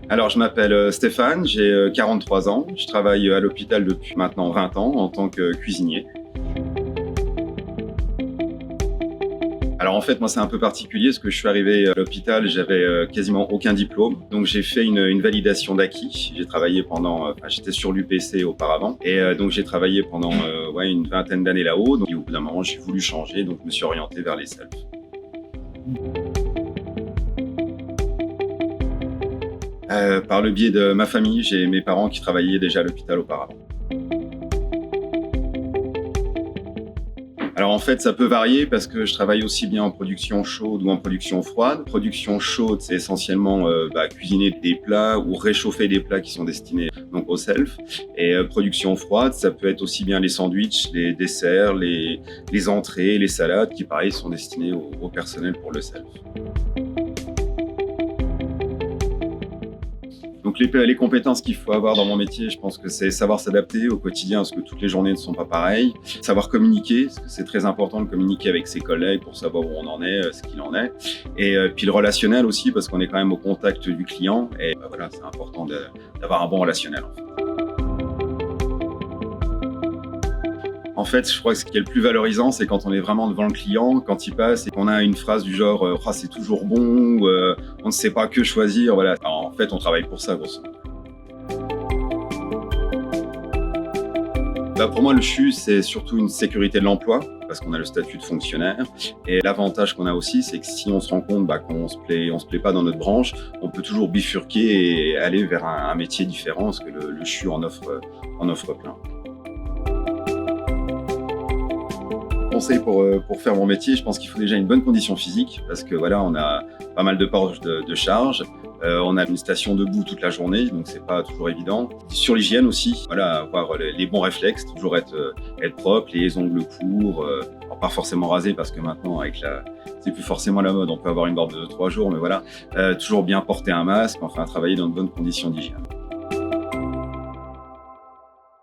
Alors, je m'appelle Stéphane, j'ai 43 ans. Je travaille à l'hôpital depuis maintenant 20 ans en tant que cuisinier. Alors en fait, moi c'est un peu particulier parce que je suis arrivé à l'hôpital, j'avais quasiment aucun diplôme. Donc j'ai fait une validation d'acquis. J'ai travaillé j'étais sur l'UPC auparavant. Et donc j'ai travaillé pendant une vingtaine d'années là-haut. Donc au bout d'un moment, j'ai voulu changer, donc je me suis orienté vers les selfs. Par le biais de ma famille, j'ai mes parents qui travaillaient déjà à l'hôpital auparavant. Alors en fait, ça peut varier parce que je travaille aussi bien en production chaude ou en production froide. Production chaude, c'est essentiellement cuisiner des plats ou réchauffer des plats qui sont destinés donc au self. Et production froide, ça peut être aussi bien les sandwichs, les desserts, les entrées, les salades qui pareil sont destinés au personnel pour le self. Donc les compétences qu'il faut avoir dans mon métier, je pense que c'est savoir s'adapter au quotidien parce que toutes les journées ne sont pas pareilles. Savoir communiquer, parce que c'est très important de communiquer avec ses collègues pour savoir où on en est, ce qu'il en est. Et puis le relationnel aussi parce qu'on est quand même au contact du client et voilà, c'est important d'avoir un bon relationnel en fait. En fait, je crois que ce qui est le plus valorisant, c'est quand on est vraiment devant le client, quand il passe et qu'on a une phrase du genre « Ah, c'est toujours bon » ou on ne sait pas que choisir. Voilà. En fait, on travaille pour ça, grosso modo. Pour moi, le CHU, c'est surtout une sécurité de l'emploi, parce qu'on a le statut de fonctionnaire. Et l'avantage qu'on a aussi, c'est que si on se rend compte qu'on se plaît pas dans notre branche, on peut toujours bifurquer et aller vers un métier différent, parce que le CHU en offre plein. Conseil pour faire mon métier, je pense qu'il faut déjà une bonne condition physique parce que voilà, on a pas mal de portes de charge. On a une station debout toute la journée, donc c'est pas toujours évident. Sur l'hygiène aussi, voilà, avoir les bons réflexes, toujours être propre, les ongles courts, alors pas forcément rasés parce que maintenant c'est plus forcément la mode, on peut avoir une barbe de 3 jours, mais voilà, toujours bien porter un masque, enfin travailler dans de bonnes conditions d'hygiène.